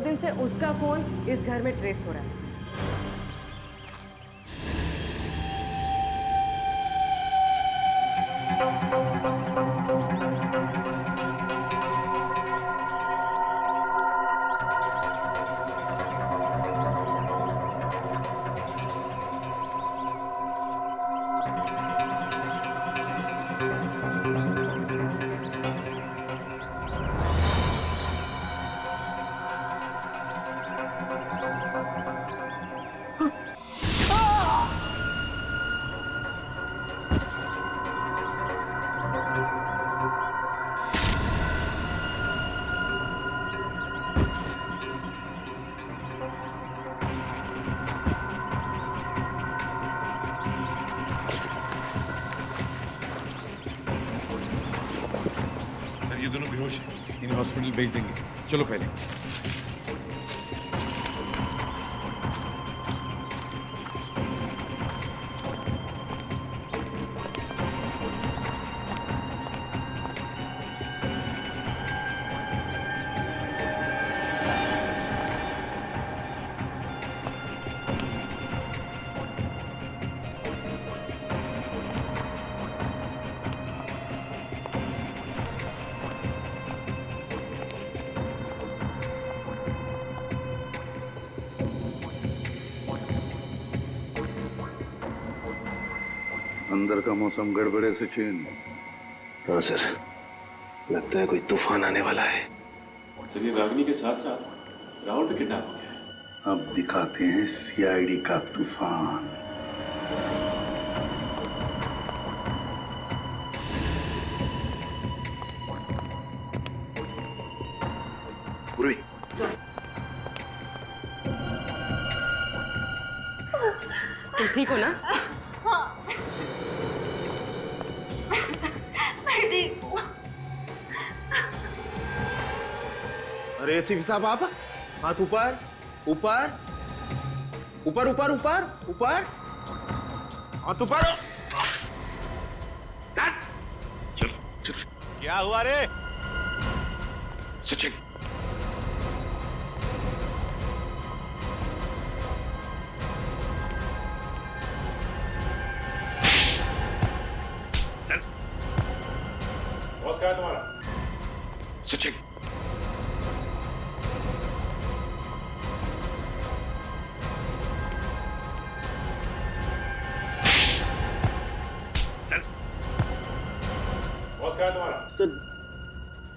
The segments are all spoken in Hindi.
दिन से उसका फोन इस घर में ट्रेस हो रहा है। ये दोनों बेहोश हैं। इन्हें हॉस्पिटल भेज देंगे। चलो पहले। अंदर का मौसम गड़बड़े सचिन। हाँ सर, लगता है कोई तूफान आने वाला है। सर ये रागिनी के साथ साथ राहुल भी किडनैप हो गया है। अब दिखाते हैं सीआईडी का तूफान। पूर्वी, तुम ठीक हो ना? अरे एसीपी साहब आप हाथ ऊपर ऊपर ऊपर ऊपर ऊपर ऊपर हाथ ऊपर। चलो चलो। क्या हुआ रे सचिन, बॉस कहाँ है तुम्हारा? सचिन, बॉस कहाँ है तुम्हारा? सर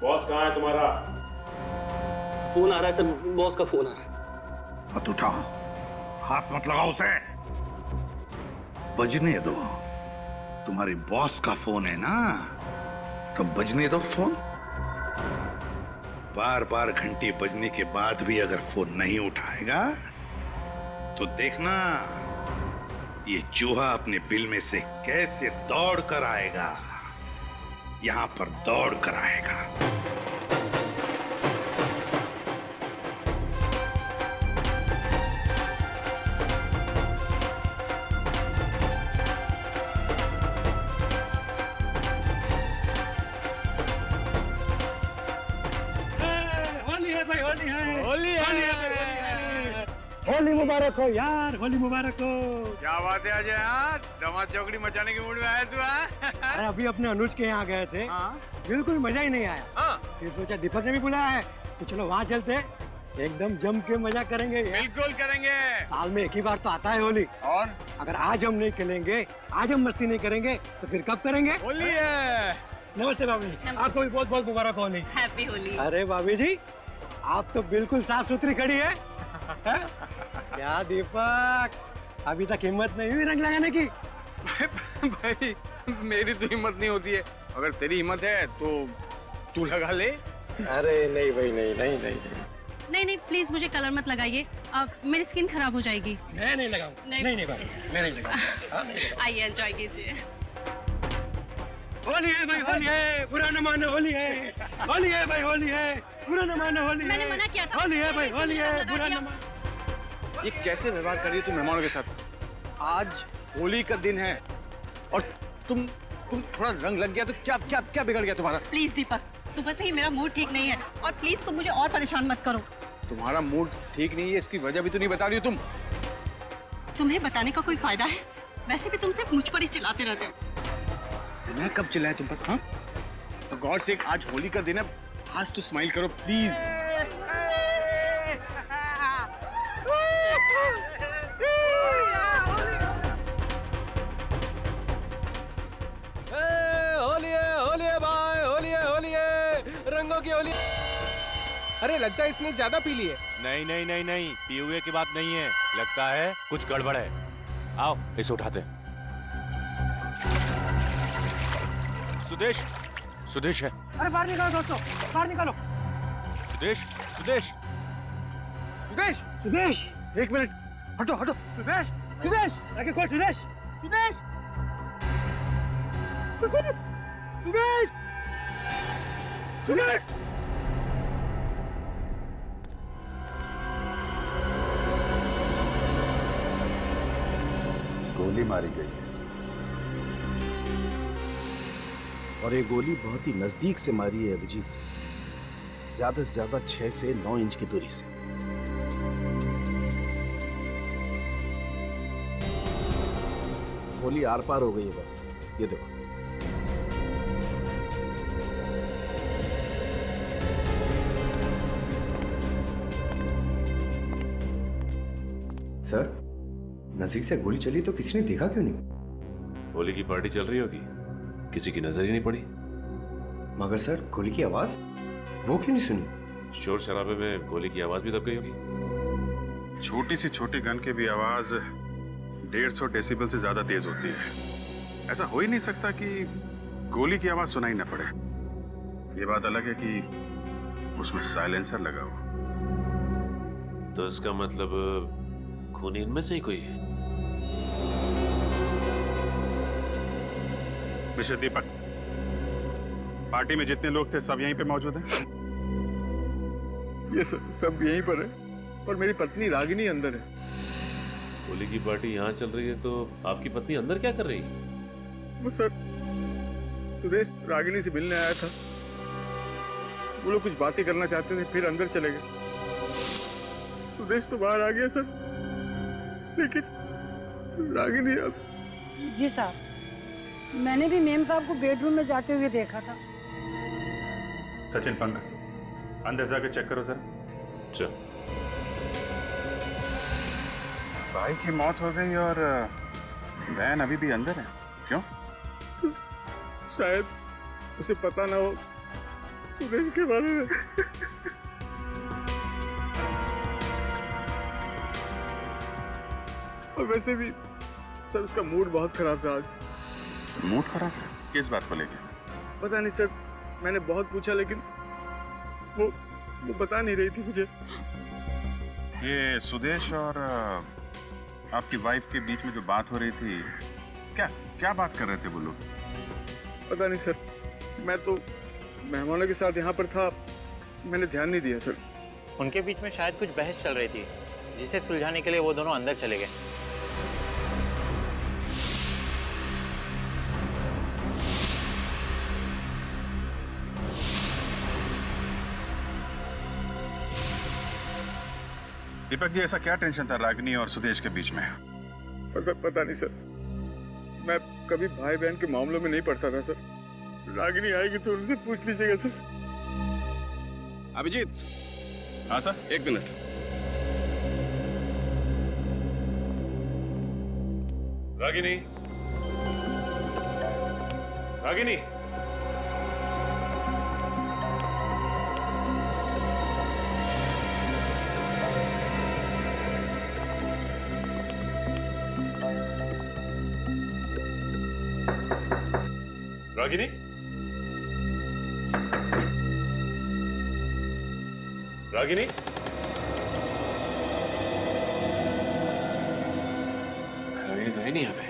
बॉस कहाँ है तुम्हारा? फोन आ रहा है सर, बॉस का फोन आ रहा है। मत उठाओ, हाथ मत लगाओ उसे। बजने दो। तुम्हारे बॉस का फोन है ना, तो बजने दो फोन। बार बार घंटी बजने के बाद भी अगर फोन नहीं उठाएगा तो देखना ये चूहा अपने बिल में से कैसे दौड़ कर आएगा। यहां पर दौड़ कर आएगा। होली मुबारक हो यार, होली मुबारक हो। क्या बात है अजय, यार दमाद चौकड़ी मचाने के मूड में आया तू? अरे अभी अपने अनुज के यहाँ गए थे, बिल्कुल मजा ही नहीं आया। फिर सोचा दीपक ने भी बुलाया है तो चलो वहाँ चलते, एकदम जम के मजा करेंगे। बिल्कुल करेंगे। साल में एक ही बार तो आता है होली, और अगर आज हम नहीं खेलेंगे, आज हम मस्ती नहीं करेंगे तो फिर कब करेंगे? होली है। नमस्ते भाभी जी, आपको भी बहुत बहुत मुबारक होली। हैप्पी होली। अरे भाभी जी, आप तो बिल्कुल साफ सुथरी खड़ी है, है? क्या दीपक, अभी तक हिम्मत नहीं हुई रंग लगाने की? भाई मेरी तो हिम्मत नहीं होती है, अगर तेरी हिम्मत है तो तू लगा ले। अरे नहीं भाई, नहीं नहीं नहीं नहीं नहीं प्लीज मुझे कलर मत लगाइए, मेरी स्किन खराब हो जाएगी। मैं नहीं लगाऊंगा। नहीं। नहीं नहीं भाई, मैं नहीं लगाऊंगा। आइए एंजॉय कीजिए। होली है भाई, होली है, बुरा न मानो, होली है। होली है भाई, होली है, बुरा न मानो, होली है। मैंने मना किया था। होली है भाई, होली है, लगा बुरा दिया। न मानो। ये कैसे व्यवहार कर रही है तू मेहमानों के साथ? आज होली का दिन है और तुम थोड़ा रंग लग गया तो क्या क्या क्या बिगड़ गया तुम्हारा? प्लीज दीपक, सुबह से ही मेरा मूड ठीक नहीं है और प्लीज तुम मुझे और परेशान मत करो। तुम्हारा मूड ठीक नहीं है, इसकी वजह भी तो नहीं बता रही हो तुम। तुम्हें बताने का कोई फायदा है? वैसे भी तुम सिर्फ मुझ पर ही चिल्लाते रहते हो। मैं कब चिल्लाया तुम पर? हाँ? For God's sake, आज होली का दिन है, आज तो स्माइल करो प्लीज। होली है भाई, होली है, रंगों की होली। अरे लगता है इसने ज्यादा पी ली है। नहीं नहीं नहीं नहीं, पी हुए की बात नहीं है, लगता है कुछ गड़बड़ है। आओ इसे उठाते हैं। सुदेश, सुदेश है। अरे बाहर निकालो दोस्तों, बाहर निकालो। सुदेश, सुदेश, सुदेश, सुदेश, एक मिनट, हटो हटो। सुदेश, सुदेश, आगे खोल। सुदेश, सुदेश, सुदेश, सुदेश। गोली मारी गई है और ये गोली बहुत ही नजदीक से मारी है अभिजीत, ज्यादा से ज्यादा 6 से 9 इंच की दूरी से। गोली आर पार हो गई है बस, ये देखो। सर, नजदीक से गोली चली तो किसी ने देखा क्यों नहीं? होली की पार्टी चल रही होगी, किसी की नजर ही नहीं पड़ी। मगर सर, गोली की आवाज वो क्यों नहीं सुनी? शोर शराबे में गोली की आवाज भी दब गई होगी। छोटी सी छोटी गन की भी आवाज 150 डेसिबल से ज्यादा तेज होती है। ऐसा हो ही नहीं सकता कि गोली की आवाज सुनाई न पड़े। ये बात अलग है कि उसमें साइलेंसर लगा हो। तो इसका मतलब खूनी इनमें से ही कोई है। मिस्टर दीपक, पार्टी में जितने लोग थे सब यहीं पे मौजूद हैं? ये सब यहीं पर है और मेरी पत्नी रागिनी अंदर है। होली की पार्टी यहाँ चल रही है तो आपकी पत्नी अंदर क्या कर रही है? वो सर, सुदेश रागिनी से मिलने आया था। वो लोग कुछ बातें करना चाहते थे, फिर अंदर चले गए। सुदेश तो बाहर आ गया सर, लेकिन रागिनी अब। जी साहब, मैंने भी मेम साहब को बेडरूम में जाते हुए देखा था। सचिन, पंकज, अंदर जाकर चेक करो सर। चल। भाई की मौत हो गई और बहन अभी भी अंदर है, क्यों? शायद उसे पता ना हो सुदेश के बारे में। और वैसे भी सर, उसका मूड बहुत खराब था आज। मूड खराब? किस बात को लेके? पता नहीं सर, मैंने बहुत पूछा लेकिन वो बता नहीं रही थी मुझे। ये सुदेश और आपकी वाइफ के बीच में जो बात हो रही थी, क्या बात कर रहे थे वो लोग? पता नहीं सर, मैं तो मेहमानों के साथ यहाँ पर था, मैंने ध्यान नहीं दिया सर। उनके बीच में शायद कुछ बहस चल रही थी, जिसे सुलझाने के लिए वो दोनों अंदर चले गए। दीपक जी, ऐसा क्या टेंशन था रागिनी और सुदेश के बीच में? पता नहीं सर, मैं कभी भाई बहन के मामलों में नहीं पड़ता था सर। रागिनी आएगी तो उनसे पूछ लीजिएगा सर। अभिजीत। हाँ सर, 1 मिनट। रागिनी, रागिनी, रागिनी, रागिनी, रागिनी तो है नहीं यहाँ पे।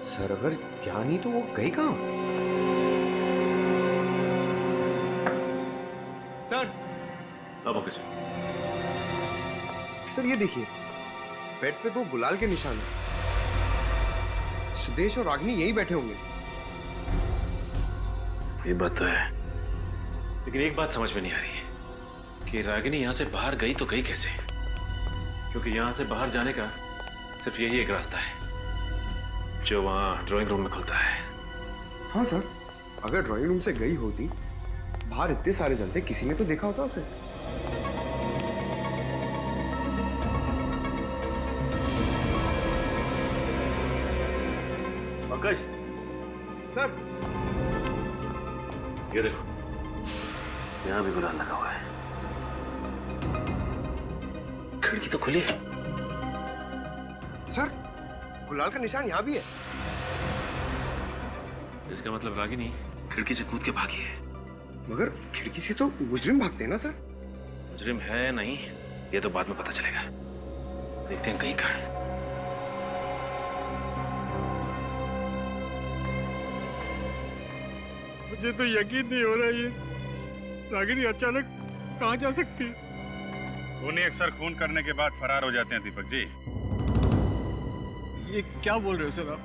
सर, अगर यहाँ नहीं तो वो गई कहाँ? सर, अब ओके सर, ये देखिए, बेड पे 2 गुलाल के निशान हैं। सुदेश और रागिनी यहीं बैठे होंगे। ये बात तो है, लेकिन एक बात समझ में नहीं आ रही है कि कि रागिनी यहाँ से बाहर गई तो गई कैसे, क्योंकि यहाँ से बाहर जाने का सिर्फ यही एक रास्ता है जो वहाँ ड्राइंग रूम में खुलता है। हाँ सर, अगर ड्राइंग रूम से गई होती, बाहर इतने सारे जन थे, किसी ने तो देखा होता उसे। पंकज सर, ये देखो, यहाँ भी गुलाल लगा हुआ है। खिड़की तो खुली है। सर, गुलाल का निशान यहाँ भी है। इसका मतलब रागिनी खिड़की से कूद के भागी है। मगर खिड़की से तो मुजरिम भागते हैं ना सर? मुजरिम है नहीं, ये तो बाद में पता चलेगा। देखते हैं कहीं कहाँ है। मुझे तो यकीन नहीं हो रहा ये रागिनी अचानक कहाँ जा सकती है। खूनी अक्सर खून करने के बाद फरार हो जाते हैं दीपक जी। ये क्या बोल रहे हो सर आप?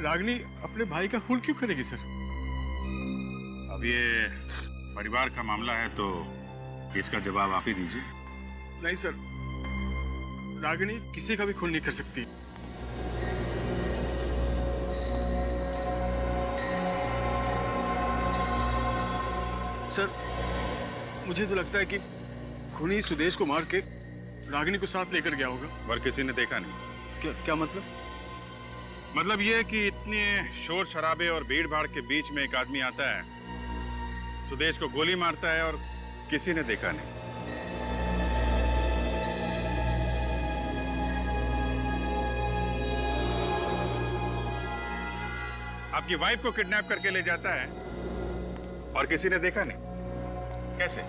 रागिनी अपने भाई का खून क्यों करेगी सर? अब ये परिवार का मामला है तो इसका जवाब आप ही दीजिए। नहीं सर, रागिनी किसी का भी खून नहीं कर सकती। सर, मुझे तो लगता है कि खूनी सुदेश को मार के रागिनी को साथ लेकर गया होगा। पर किसी ने देखा नहीं। क्या मतलब? मतलब ये कि इतने शोर शराबे और भीड़ भाड़ के बीच में एक आदमी आता है, सुदेश को गोली मारता है और किसी ने देखा नहीं। आपकी वाइफ को किडनैप करके ले जाता है और किसी ने देखा नहीं। कैसे?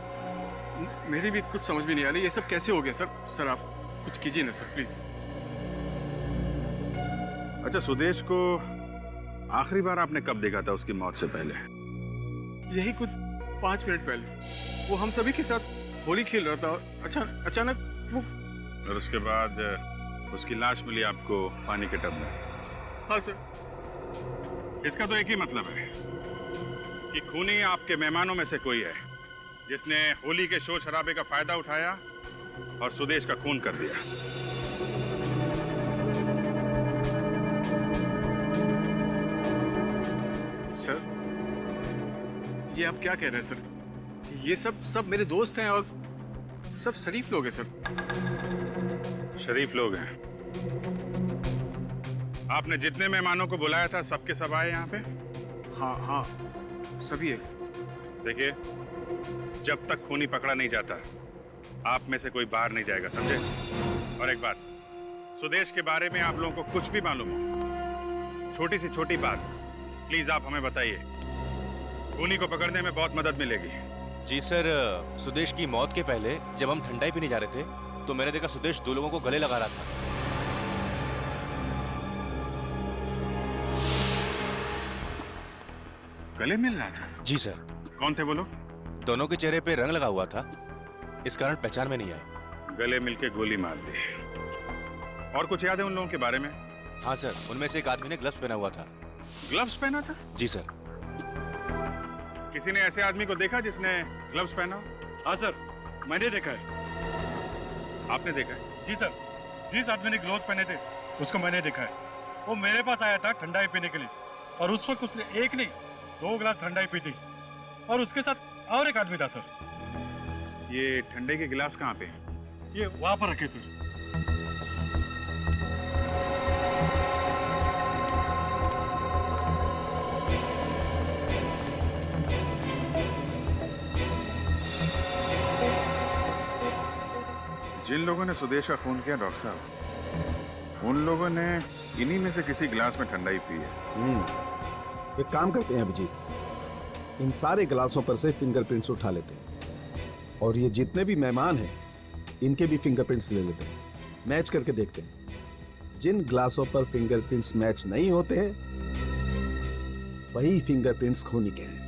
मेरी भी कुछ समझ में नहीं आ रही, ये सब कैसे हो गया सर? सर आप कुछ कीजिए ना सर, प्लीज। अच्छा, सुदेश को आखिरी बार आपने कब देखा था उसकी मौत से पहले? यही कुछ 5 मिनट पहले। वो हम सभी के साथ होली खेल रहा था और अचानक वो। और उसके बाद उसकी लाश मिली आपको पानी के टब में। हाँ सर। इसका तो एक ही मतलब है कि खूनी आपके मेहमानों में से कोई है जिसने होली के शोर शराबे का फायदा उठाया और सुदेश का खून कर दिया। सर, ये आप क्या कह रहे हैं सर? ये सब मेरे दोस्त हैं और सब शरीफ लोग हैं सर। शरीफ लोग हैं। आपने जितने मेहमानों को बुलाया था सबके सब आए यहाँ पे? हाँ, सभी है। देखिए, जब तक खूनी पकड़ा नहीं जाता आप में से कोई बाहर नहीं जाएगा, समझे? और एक बात, सुदेश के बारे में आप लोगों को कुछ भी मालूम हो, छोटी से छोटी बात प्लीज आप हमें बताइए। खूनी को पकड़ने में बहुत मदद मिलेगी। जी सर, सुदेश की मौत के पहले जब हम ठंडाई पीने जा रहे थे तो मैंने देखा सुदेश 2 लोगों को गले लगा रहा था। गले मिल रहा था? जी सर। कौन थे वो लोग? दोनों के चेहरे पे रंग लगा हुआ था, इस कारण पहचान में नहीं आया। गले मिलके गोली मार दी। और कुछ याद है उन लोगों के बारे में? हाँ सर, उनमें से एक आदमी ने ग्लव्स पहना हुआ था। ग्लव्स पहना था? जी सर। किसी ने ऐसे आदमी को देखा जिसने ग्लव्स पहना हो? हाँ सर, मैंने देखा है। आपने देखा है? जी सर, जिस आदमी ने ग्लव्स पहने थे उसको मैंने देखा है। वो मेरे पास आया था ठंडाई पीने के लिए और उस वक्त उसने 1 नहीं 2 गिलास ठंडाई पी थी और उसके साथ और एक आदमी था सर। ये ठंडे के गिलास कहाँ पे? ये वहां पर रखे सर। जिन लोगों ने सुदेश का खून किया डॉक्टर साहब, उन लोगों ने इन्हीं में से किसी गिलास में ठंडाई पी है। एक काम करते हैं अभिजीत, इन सारे गिलासों पर से फिंगरप्रिंट्स उठा लेते हैं और ये जितने भी मेहमान हैं इनके भी फिंगरप्रिंट्स ले लेते हैं, मैच करके देखते हैं। जिन ग्लासों पर फिंगरप्रिंट्स मैच नहीं होते हैं वही फिंगरप्रिंट्स खूनी के हैं।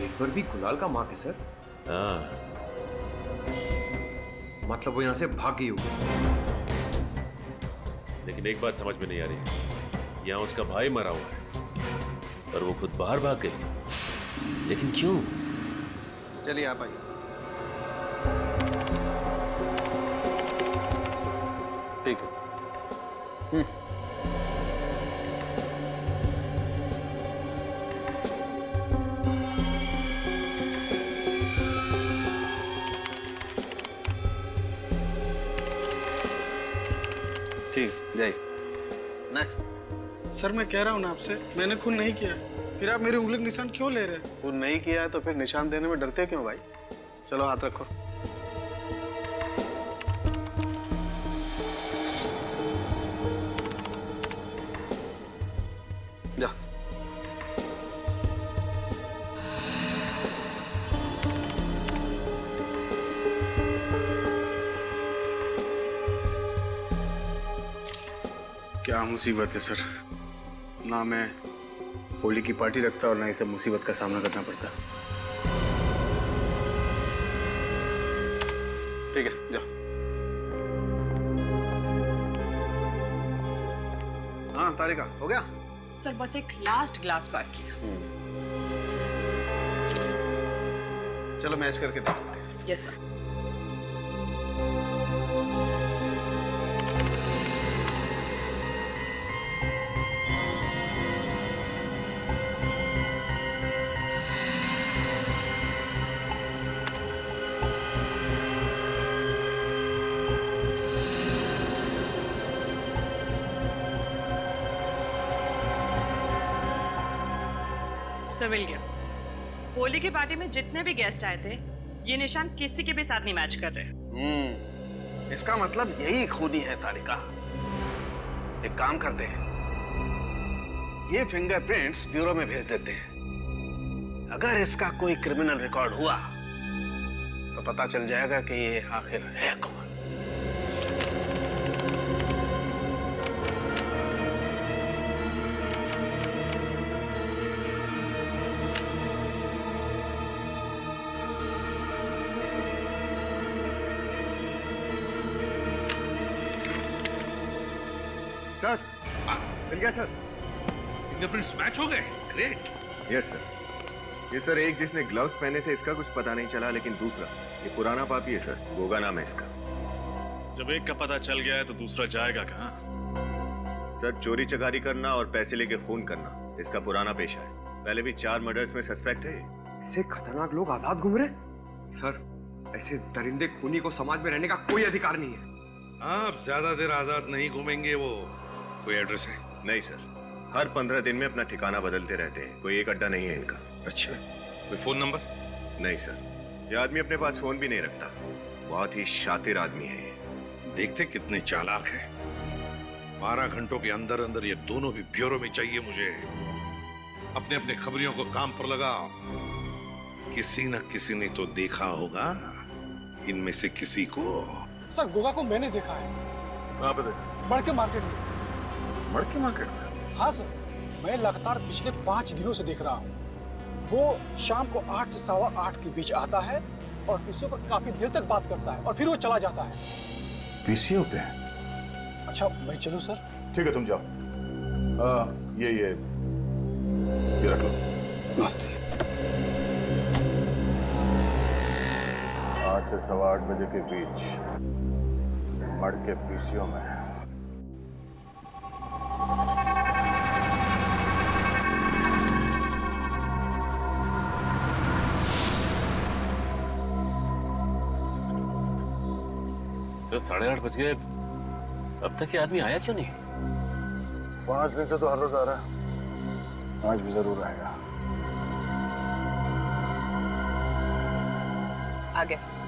एक बार भी गुलाल का मार्क है सर? हाँ, मतलब वो यहाँ से भाग गई होगी। लेकिन एक बात समझ में नहीं आ रही, यहाँ उसका भाई मरा हुआ है और वो खुद बाहर भाग गई, लेकिन क्यों? चलिए आप आइए। ठीक है। ठीक, जाइए। नेक्स्ट। सर मैं कह रहा हूँ ना आपसे, मैंने खून नहीं किया, फिर आप मेरी उंगली का निशान क्यों ले रहे हैं? खून नहीं किया है तो फिर निशान देने में डरते क्यों भाई? चलो हाथ रखो। जा। क्या मुसीबत है सर, ना मैं होली की पार्टी रखता और ना ही सब मुसीबत का सामना करना पड़ता। ठीक है, जाओ। हाँ तारिका, हो गया? सर बस एक लास्ट ग्लास बाकी है। चलो मैच करके देखते हैं। Yes sir. सर मिल गया। होली की पार्टी में जितने भी गेस्ट आए थे, ये निशान किसी के भी साथ नहीं मैच कर रहे। इसका मतलब यही खूनी है तारिका। एक काम करते हैं, ये फिंगरप्रिंट्स ब्यूरो में भेज देते हैं। अगर इसका कोई क्रिमिनल रिकॉर्ड हुआ तो पता चल जाएगा कि ये आखिर है कौन। सर, मिल गया सर। फिंगरप्रिंट्स मैच हो गए। ग्रेट। Yes sir. ये सर एक जिसने ग्लव्स पहने थे इसका कुछ पता नहीं चला, लेकिन दूसरा ये पुराना पापी है सर, गोगा नाम है इसका। जब एक का पता चल गया है तो दूसरा जाएगा कहाँ? सर चोरी चकारी करना और पैसे लेके खून करना इसका पुराना पेशा है। पहले भी 4 मर्डर्स में सस्पेक्ट है। ऐसे खतरनाक लोग आजाद घूम रहे? सर ऐसे दरिंदे खूनी को समाज में रहने का कोई अधिकार नहीं है। आप ज्यादा देर आजाद नहीं घूमेंगे। वो कोई एड्रेस है? नहीं सर, हर 15 दिन में अपना ठिकाना बदलते रहते हैं, कोई एक अड्डा नहीं है इनका। अच्छा, कोई फोन नंबर? नहीं सर, ये आदमी अपने पास फोन भी नहीं रखता। बहुत ही शातिर आदमी है ये। देखते कितने चालाक है। 12 घंटों के अंदर अंदर ये दोनों भी ब्यूरो में चाहिए मुझे। अपने अपने खबरियों को काम पर लगाओ। किसी न किसी ने तो देखा होगा इनमें से किसी को। सर गोगा को मैंने देखा है। कहाँ पे देखा? मड़के मार्केट में। मड़के मार्केट में? हाँ सर, मैं लगातार पिछले 5 दिनों से देख रहा हूँ। वो शाम को 8 से 8:15 के बीच आता है और पीसीओ पर काफी देर तक बात करता है और फिर वो चला जाता है। पीसीओ पे? अच्छा मैं चलूँ सर? ठीक है तुम जाओ। ये रख लो। नमस्ते सर। 8 से 8:15 बजे के बीच मड़के पीसीओ में। तो 8:30 बज गए, अब तक ये आदमी आया क्यों नहीं? 5 दिन से तो हर रोज आ रहा है, आज भी जरूर आएगा। आगे से।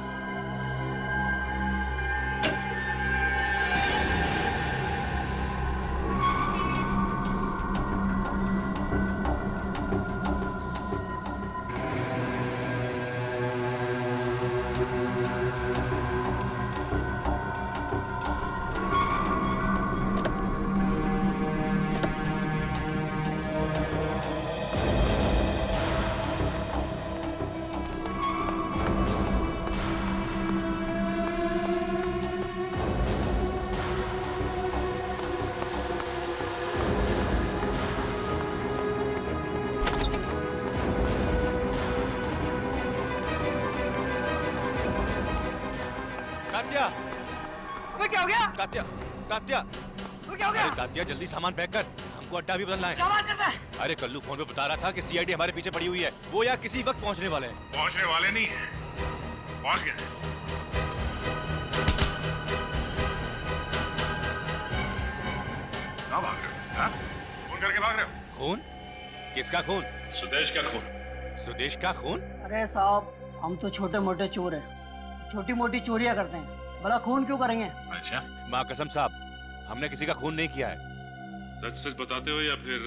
तात्या अबे क्या हो गया? तात्या तात्या अबे क्या हो गया? अरे तात्या जल्दी सामान पैक कर, हमको अड्डा भी बदलना क्या है। बात करता है? अरे कल्लू फोन पे बता रहा था कि सीआईडी हमारे पीछे पड़ी हुई है, वो या किसी वक्त पहुंचने वाले हैं। पहुंचने वाले नहीं है, पहुंच गए। कहाँ भाग रहे हो? हाँ? फोन करके भाग रहे हो? खून? किसका खून? सुदेश का खून। सुदेश का खून? अरे साहब, हम तो छोटे मोटे चोर हैं, छोटी मोटी चोरियां करते हैं, भला खून क्यों करेंगे? अच्छा, माँ कसम साहब, हमने किसी का खून नहीं किया है। सच सच बताते हो या फिर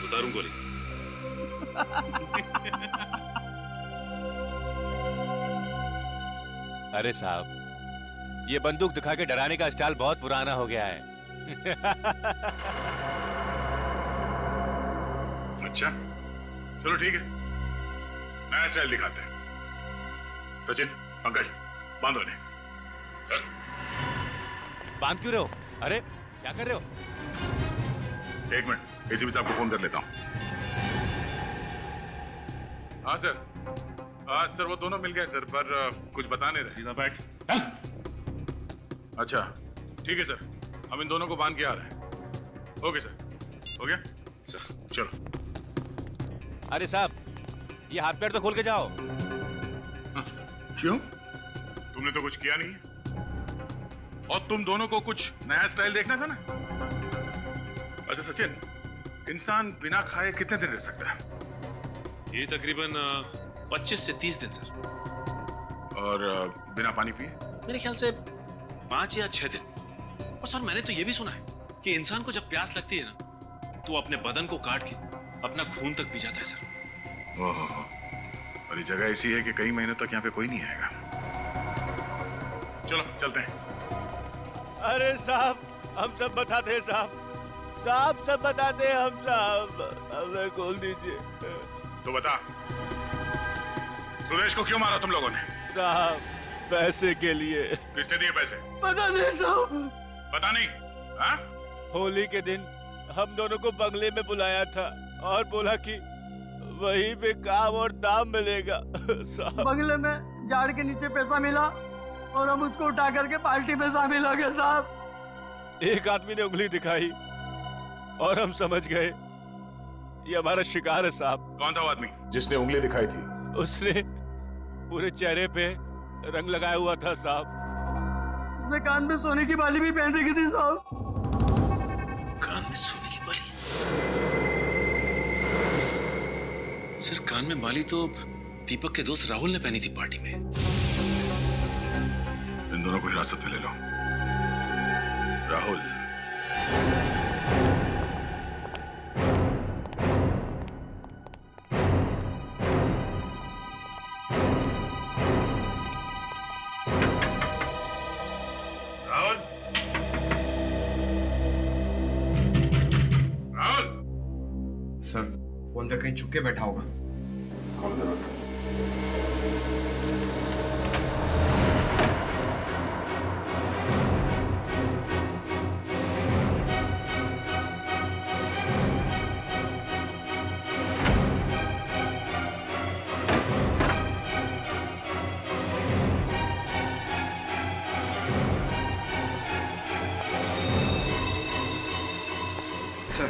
उतारूं गोली? अरे साहब, ये बंदूक दिखा के डराने का स्टाइल बहुत पुराना हो गया है। अच्छा, चलो ठीक है, नया स्टाइल दिखाते हैं। सचिन, पंकज, बांधो इन्हें। चल। बांध क्यों रहे हो? अरे क्या कर रहे हो? एक मिनट, एसीपी साहब को फोन कर लेता हूँ। हाँ सर, हाँ सर, वो दोनों मिल गए सर, पर कुछ बता नहीं रहे। सीधा बैठ। अच्छा, ठीक है सर, हम इन दोनों को बांध के आ रहे हैं। ओके सर, हो गया सर, चलो। अरे साहब, ये हाथ पैर तो खोल के जाओ। क्यों? तुमने तो कुछ किया नहीं है, और तुम दोनों को कुछ नया स्टाइल देखना था ना। अच्छा सचिन, इंसान बिना खाए कितने दिन रह सकता है? ये तकरीबन 25 से 30 दिन सर। और बिना पानी पिए? मेरे ख्याल से 5 या 6 दिन। और सर मैंने तो ये भी सुना है कि इंसान को जब प्यास लगती है ना, तो अपने बदन को काट के अपना खून तक पी जाता है सर। ओहो, और ये जगह ऐसी है कि कई महीनों तक यहाँ पे कोई नहीं आएगा। चलो चलते हैं। अरे साहब, हम सब बताते हैं साहब, साहब सब बताते हैं हम साहब, हमें खोल दीजिए। तो बता, सुदेश को क्यों मारा तुम लोगों ने? साहब, पैसे के लिए। किससे दिए पैसे? पता नहीं साहब। पता नहीं? हाँ? होली के दिन हम दोनों को बंगले में बुलाया था और बोला कि वहीं पे काम और दाम मिलेगा। साहब, बंगले में झाड़ के नीचे पैसा मिला और हम उसको उठा करके पार्टी में शामिल हो गए साहब। एक आदमी ने उंगली दिखाई और हम समझ गए ये हमारा शिकार है साहब। कौन था वो आदमी जिसने उंगली दिखाई थी? उसने पूरे चेहरे पे रंग लगाया हुआ था साहब। उसने कान में सोने की बाली भी पहन रखी थी साहब। कान में सोने की बाली? सर कान में बाली तो दीपक के दोस्त राहुल ने पहनी थी पार्टी में। इन दोनों को हिरासत में ले लो। राहुल, राहुल, राहुल। सर, वो अंदर कहीं छुप के बैठा होगा। सर,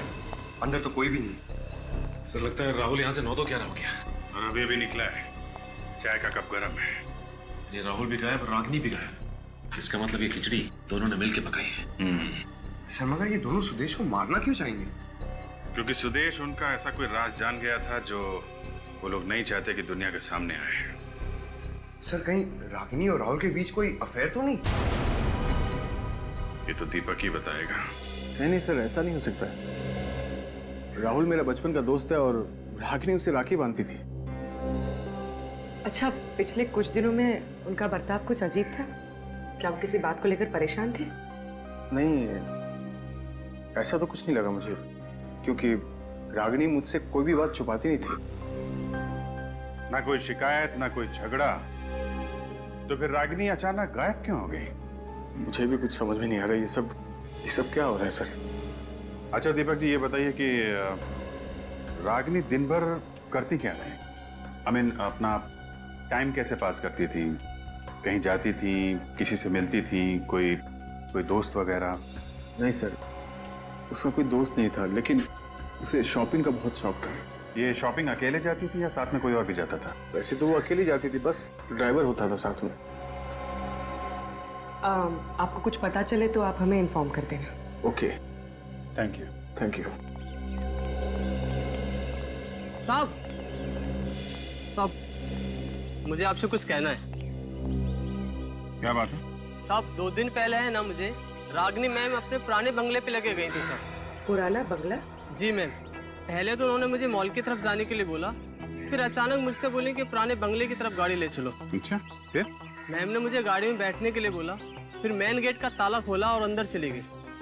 अंदर तो कोई भी नहीं। सर लगता है राहुल यहाँ से 9-11 हो गया। अभी अभी निकला है, चाय का कप गर्म है। ये राहुल भी गायब, रागनी भी गायब। इसका मतलब ये खिचड़ी दोनों ने मिलके पकाई है। सर मगर ये दोनों सुदेश को मारना क्यों चाहेंगे? क्योंकि सुदेश उनका ऐसा कोई राज जान गया था जो वो लोग नहीं चाहते कि दुनिया के सामने आए। सर कहीं रागिनी और राहुल के बीच कोई अफेयर तो नहीं? ये तो दीपक ही बताएगा। नहीं सर, ऐसा नहीं हो सकता है। राहुल मेरा बचपन का दोस्त है और रागिनी उसे राखी बांधती थी। अच्छा, पिछले कुछ दिनों में उनका बर्ताव कुछ अजीब था। क्या वो किसी बात को लेकर परेशान थे? नहीं, ऐसा तो कुछ नहीं लगा मुझे, क्योंकि रागिनी मुझसे कोई भी बात छुपाती नहीं थी। ना कोई शिकायत, ना कोई झगड़ा, तो फिर रागिनी अचानक गायब क्यों हो गई? मुझे भी कुछ समझ में नहीं आ रहा। ये सब क्या हो रहा है सर? अच्छा दीपक जी, ये बताइए कि रागिनी दिन भर करती क्या थी? अपना टाइम कैसे पास करती थी? कहीं जाती थी, किसी से मिलती थी, कोई कोई दोस्त वगैरह? नहीं सर, उसका कोई दोस्त नहीं था, लेकिन उसे शॉपिंग का बहुत शौक था। ये शॉपिंग अकेले जाती थी या साथ में कोई और भी जाता था? वैसे तो वो अकेली जाती थी, बस ड्राइवर होता था साथ में। आपको कुछ पता चले तो आप हमें इन्फॉर्म कर देना। Okay, thank you. Thank you. साहब, मुझे आपसे कुछ कहना है। क्या बात है? साहब, 2 दिन पहले है ना, मुझे रागनी मैम अपने पुराने बंगले पे लेके गई थी सर। पुराना बंगला? जी मैम। पहले तो उन्होंने मुझे मॉल की तरफ जाने के लिए बोला, फिर अचानक मुझसे बोले कि पुराने बंगले की तरफ गाड़ी ले चलो। अच्छा, फिर? मैम ने मुझे गाड़ी में बैठने के लिए बोला, फिर मेन गेट का ताला खोला और अंदर चली गई।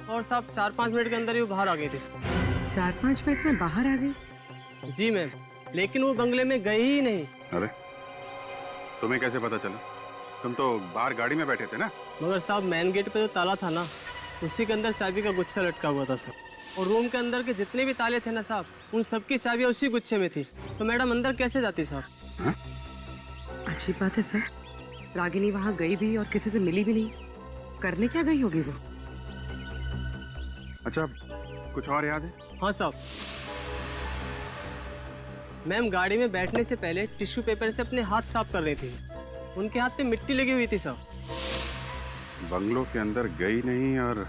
और साहब 4-5 मिनट के अंदर ही वो बाहर आ गई थी सर। 4-5 मिनट में बाहर आ गई? जी मैम, लेकिन वो बंगले में गई ही नहीं। अरे, तुम्हें कैसे पता चला? तुम तो बाहर गाड़ी में बैठे थे ना? मगर साहब मेन गेट पे जो ताला था ना, उसी के अंदर चाबी का गुच्छा लटका हुआ था सर। और रूम के अंदर के जितने भी ताले थे ना साहब, उन सबकी चाबियां उसी गुच्छे में थी। तो मैडम अंदर कैसे जाती साहब? अजीब बात है सर, रागिनी वहाँ गई भी और किसी से मिली भी नहीं। करने क्या गई होगी वो? अच्छा, कुछ और याद है? हाँ साहब, मैम गाड़ी में बैठने से पहले टिश्यू पेपर से अपने हाथ साफ कर रही थी। उनके हाथ पे मिट्टी लगी हुई थी साहब। बंगलों के अंदर गई नहीं और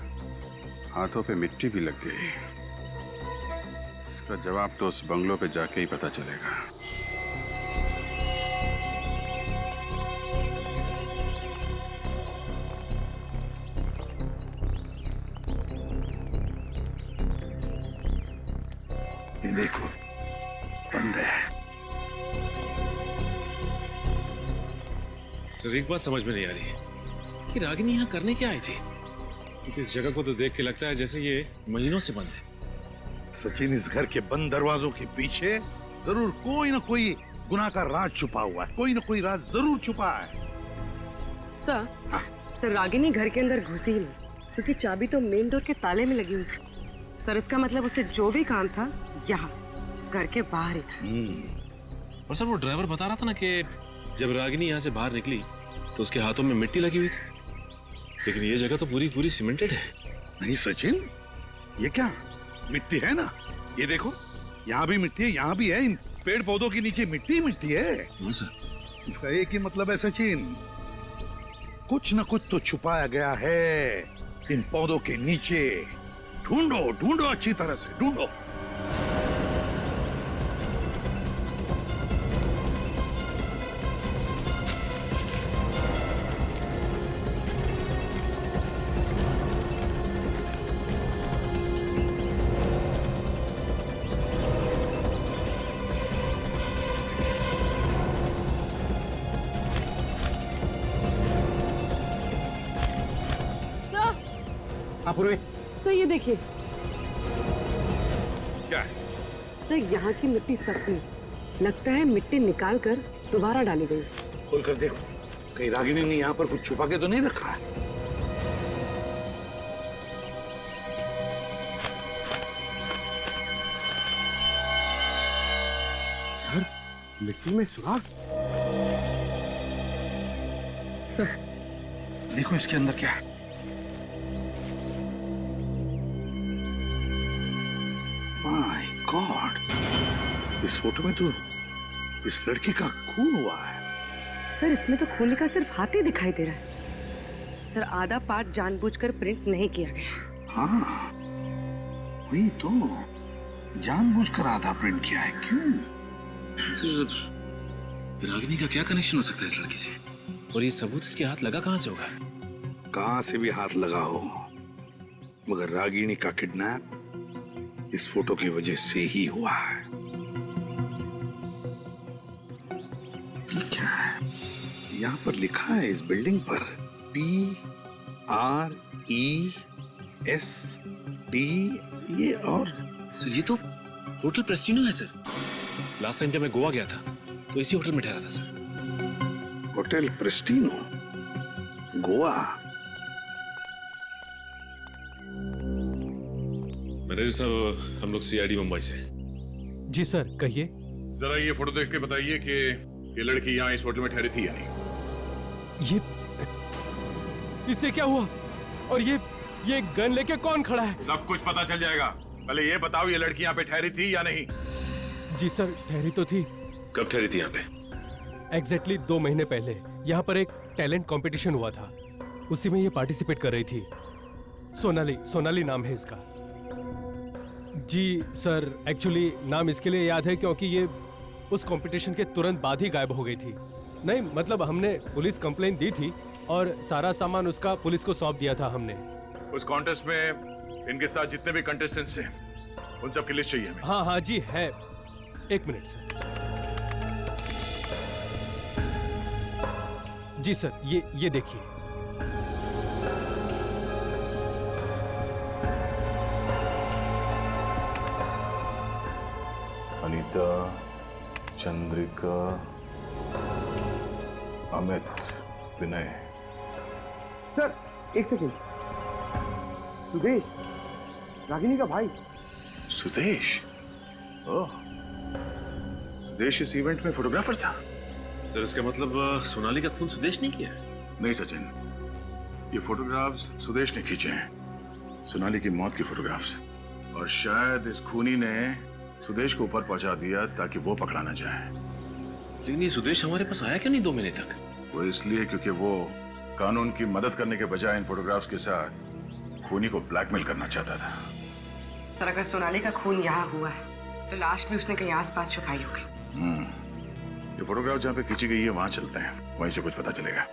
हाथों पे मिट्टी भी लग गई। इसका जवाब तो उस बंगलों पे जाके ही पता चलेगा। ये देखो, बंद है। सर, एक बात समझ में नहीं आ रही कि रागिनी यहाँ करने क्या आई थी, क्योंकि इस जगह को तो देख के लगता है जैसे ये महीनों से बंद है। सचिन, इस घर के बंद दरवाजों के पीछे जरूर कोई ना कोई गुनाह का राज छुपा हुआ है। कोई ना कोई राज जरूर छुपा है। सर, सर रागिनी घर के अंदर घुसी ही नहीं, क्योंकि चाबी तो मेन डोर के ताले में लगी हुई थी। सर, इसका मतलब उसे जो भी काम था यहाँ घर के बाहर ही था। और सर, वो ड्राइवर बता रहा था ना कि जब रागिनी यहाँ से बाहर निकली तो उसके हाथों में मिट्टी लगी हुई थी, लेकिन ये जगह तो पूरी सीमेंटेड है। नहीं सचिन, ये क्या मिट्टी है ना? ये देखो, यहाँ भी मिट्टी है, यहाँ भी है। इन पेड़ पौधों के नीचे मिट्टी मिट्टी है। हाँ सर। इसका एक ही मतलब है सचिन, कुछ न कुछ तो छुपाया गया है इन पौधों के नीचे। ढूंढो ढूंढो, अच्छी तरह से ढूंढो। हाँ पूर्वी। सर ये देखिए। क्या है? सर यहाँ की मिट्टी सख्त नहीं, लगता है मिट्टी निकाल कर दोबारा डाली गई। खोल कर देखो, कहीं रागिनी ने यहाँ पर कुछ छुपा के तो नहीं रखा है? सर, मिट्टी में सुराख। सर देखो इसके अंदर क्या है। माय गॉड, इस फोटो में तो इस लड़की का खून हुआ है। सर इसमें तो खून का सिर्फ हाथ ही दिखाई दे रहा है। सर आधा पार्ट जानबूझकर प्रिंट नहीं किया गया। हाँ, वही तो, जानबूझकर आधा प्रिंट किया है। क्यों? सर, रागिनी का क्या कनेक्शन हो सकता है इस लड़की से? और ये सबूत इसके हाथ लगा कहाँ से होगा? कहाँ से भी हाथ लगा हो, मगर रागिनी का किडनैप इस फोटो की वजह से ही हुआ है। ये क्या है? यहाँ पर लिखा है इस बिल्डिंग पर PREST, ये और सर ये तो होटल प्रेस्टिनो है सर। लास्ट टाइम जब मैं गोवा गया था तो इसी होटल में ठहरा था सर। होटल प्रेस्टिनो, गोवा। मैनेजर साहब, हम लोग CID मुंबई से। जी सर, कहिए। जरा ये फोटो देख के बताइए कि ये लड़की यहाँ इस होटल में ठहरी थी या नहीं। इससे क्या हुआ? और ये गन लेके कौन खड़ा है? सब कुछ पता चल जाएगा। पहले ये बताओ, ये लड़की यहाँ पे ठहरी थी या नहीं? जी सर, ठहरी तो थी। कब ठहरी थी यहाँ पे? एग्जैक्टली 2 महीने पहले यहाँ पर एक टैलेंट कंपटीशन हुआ था, उसी में ये पार्टिसिपेट कर रही थी। सोनाली नाम है इसका। जी सर, एक्चुअली नाम इसके लिए याद है क्योंकि ये उस कंपटीशन के तुरंत बाद ही गायब हो गई थी। नहीं मतलब हमने पुलिस कंप्लेंट दी थी और सारा सामान उसका पुलिस को सौंप दिया था हमने। उस कॉन्टेस्ट में इनके साथ जितने भी कंटेस्टेंट्स हैं, उन सब की लिस्ट चाहिए हमें। हाँ जी है। 1 मिनट सर। जी सर, ये देखिए। अनीता, चंद्रिका, अमित, विनय। Sir 1 second. सुदेश, रागिनी का भाई। सुदेश? ओह, सुदेश इस इवेंट में फोटोग्राफर था। सर इसका मतलब सोनाली का खून सुदेश ने किया? नहीं सचिन, ये फोटोग्राफ्स सुदेश ने खींचे हैं, सोनाली की मौत की फोटोग्राफ्स। और शायद इस खूनी ने सुदेश को ऊपर पहुंचा दिया ताकि वो पकड़ा ना जाए। लेकिन ये सुदेश हमारे पास आया क्यों नहीं 2 महीने तक? वो इसलिए क्योंकि वो कानून की मदद करने के बजाय इन फोटोग्राफ्स के साथ खूनी को ब्लैकमेल करना चाहता था। सर अगर सोनाली का खून यहाँ हुआ है तो लाश भी उसने कहीं आसपास छुपाई होगी। ये फोटोग्राफ जहाँ पे खींची गई है वहां चलते हैं, वहीं से कुछ पता चलेगा।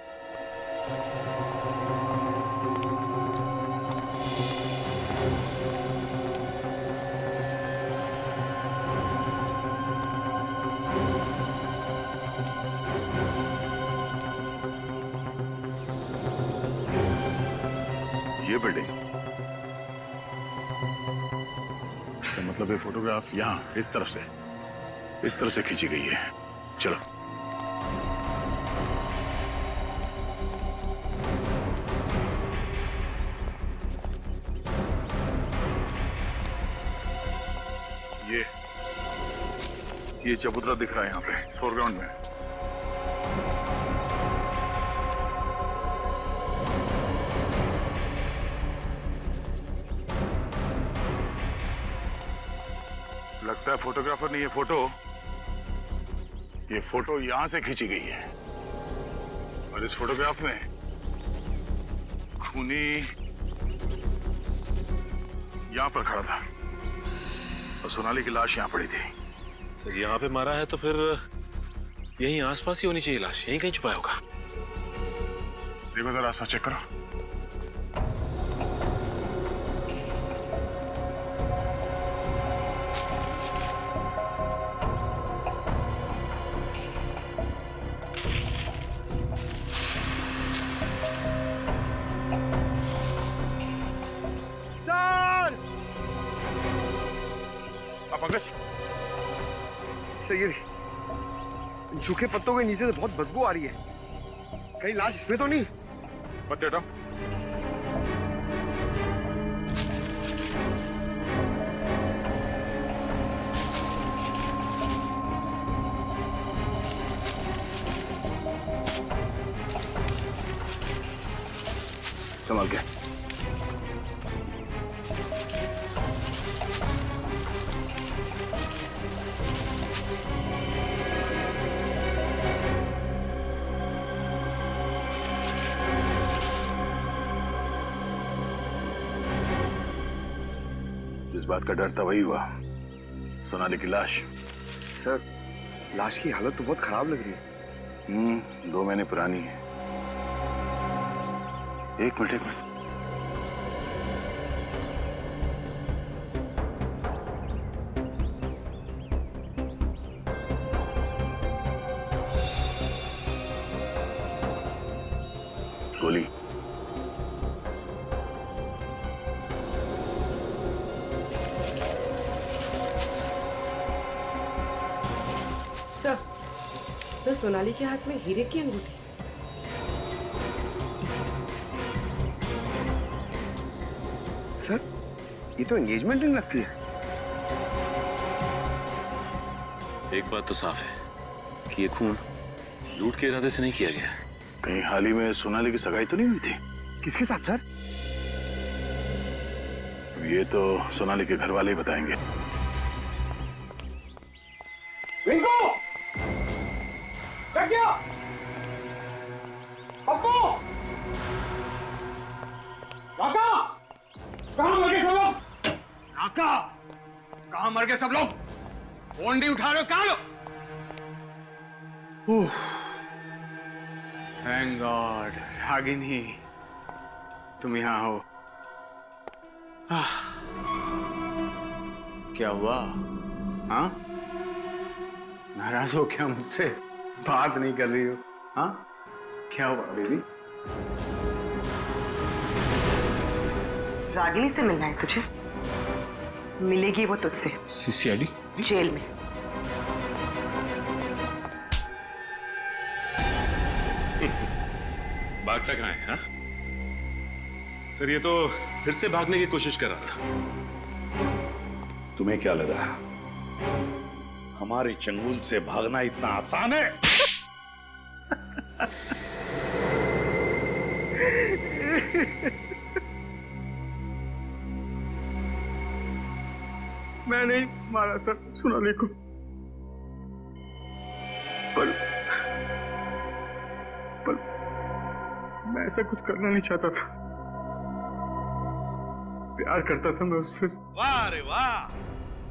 ये बिल्डिंग, इसका मतलब ये फोटोग्राफ यहाँ इस तरफ से खींची गई है। चलो। ये चबूतरा दिख रहा है यहाँ पे फोरग्राउंड में। लगता है फोटोग्राफर ने ये फोटो यहां से खींची गई है। और इस फोटोग्राफ में खूनी यहां पर खड़ा था और सोनाली की लाश यहां पड़ी थी। सर यहाँ पे मारा है तो फिर यहीं आसपास ही होनी चाहिए लाश, यहीं कहीं छुपाया होगा। देखो जरा आसपास चेक करो। पंकज, सही, सूखे पत्तों के नीचे से बहुत बदबू आ रही है। कहीं लाश इसमें तो नहीं? पत्ते हटाओ। संभाल के। जिस बात का डर था वही हुआ, सोनाली की लाश। सर, लाश की हालत तो बहुत खराब लग रही है। 2 महीने पुरानी है। एक मिनट गोली। सर सोनाली के हाथ में हीरे की अंगूठी। सर, ये तो एंगेजमेंट रिंग लगती है। एक बात तो साफ है कि ये खून लूट के इरादे से नहीं किया गया। कहीं हाल ही में सोनाली की सगाई तो नहीं हुई थी? किसके साथ सर? ये तो सोनाली के घर वाले ही बताएंगे। रिंकू! क्या? पप्पू! काका! कहाँ मर गए सब लोग? काका! कहाँ मर गए सब लोग? फोन नहीं उठा रहे हो, कहाँ लोग? थैंक गॉड, रागिनी तुम यहाँ हो। क्या हुआ? हाँ? नाराज हो क्या मुझसे? बात नहीं कर रही हो? हाँ? क्या हुआ बेबी? रागिनी से मिलना है तुझे? मिलेगी वो तुझसे सीसीआईडी जेल में। भागता कहाँ है? हाँ? सर ये तो फिर से भागने की कोशिश कर रहा था। तुम्हें क्या लगा हमारे चंगुल से भागना इतना आसान है? मैं नहीं मारा सर सोनाली को, पर मैं ऐसा कुछ करना नहीं चाहता था। प्यार करता था मैं उससे। वाह रे वाह,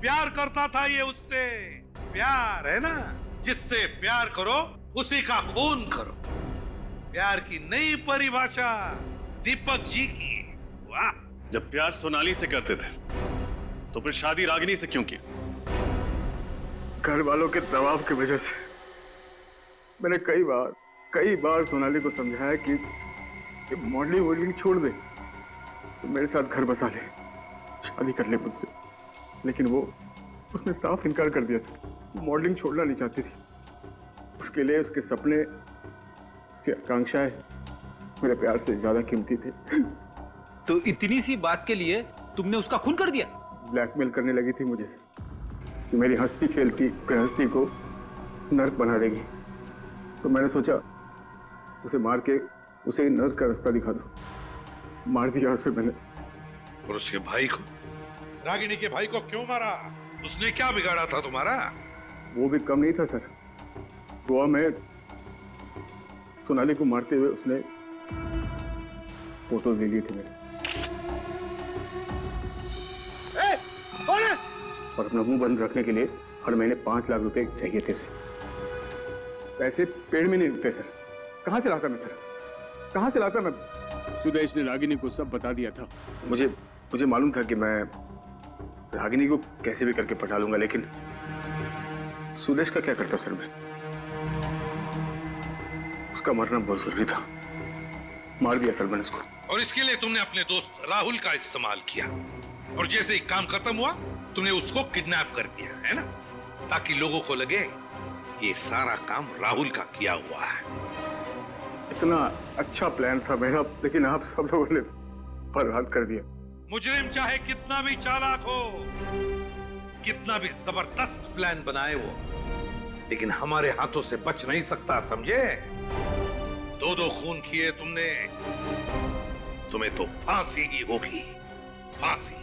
प्यार करता था ये उससे। प्यार है ना, जिससे प्यार करो उसी का खून करो। प्यार की नई परिभाषा दीपक जी की। वाह। जब प्यार सोनाली से करते थे तो फिर शादी रागिनी से क्यों की? घर वालों के दबाव की वजह से मैंने कई बार सोनाली को समझाया कि मॉडलिंग छोड़ दे, तो मेरे साथ घर बसा ले, शादी कर ले मुझसे। लेकिन उसने साफ इनकार कर दिया सर। मॉडलिंग छोड़ना नहीं चाहती थी। उसके लिए उसके सपने, उसकी आकांक्षाएं मेरे प्यार से ज्यादा कीमती थे। तो इतनी सी बात के लिए तुमने उसका खून कर दिया? ब्लैकमेल करने लगी थी मुझे सर कि मेरी हंसती खेलती गृहस्थी को नर्क बना देगी। तो मैंने सोचा उसे मार के उसे नर्क का रास्ता दिखा दो। मार दिया उसे मैंने। और उसके भाई को, रागिनी के भाई को क्यों मारा? उसने क्या बिगाड़ा था तुम्हारा? वो भी कम नहीं था सर। गोवा में सोनाली को मारते हुए उसने फोटो ले ली थी मेरे। और अपना मुंह बंद रखने के लिए हर महीने 5 लाख रुपए चाहिए थे उसे। पैसे पेड़ में नहीं उगते सर। कहाँ से लाता मैं सर? कहाँ से लाता मैं? सुदेश ने रागिनी को सब बता दिया था। मुझे मालूम था कि मैं रागिनी को कैसे भी करके पटा लूंगा, लेकिन सुदेश का क्या करता सर मैं? उसका मरना बहुत जरूरी था। मार दिया सर मैंने उसको। और इसके लिए तुमने अपने दोस्त राहुल का इस्तेमाल किया, और जैसे ही काम खत्म हुआ तुमने उसको किडनैप कर दिया, है ना? ताकि लोगों को लगे ये सारा काम राहुल का किया हुआ है। इतना अच्छा प्लान था मेरा, लेकिन आप सब लोगों ने बर्बाद कर दिया। मुजरिम चाहे कितना भी चालाक हो, कितना भी जबरदस्त प्लान बनाए वो, लेकिन हमारे हाथों से बच नहीं सकता, समझे? 2 खून किए तुमने, तुम्हें तो फांसी ही होगी, फांसी।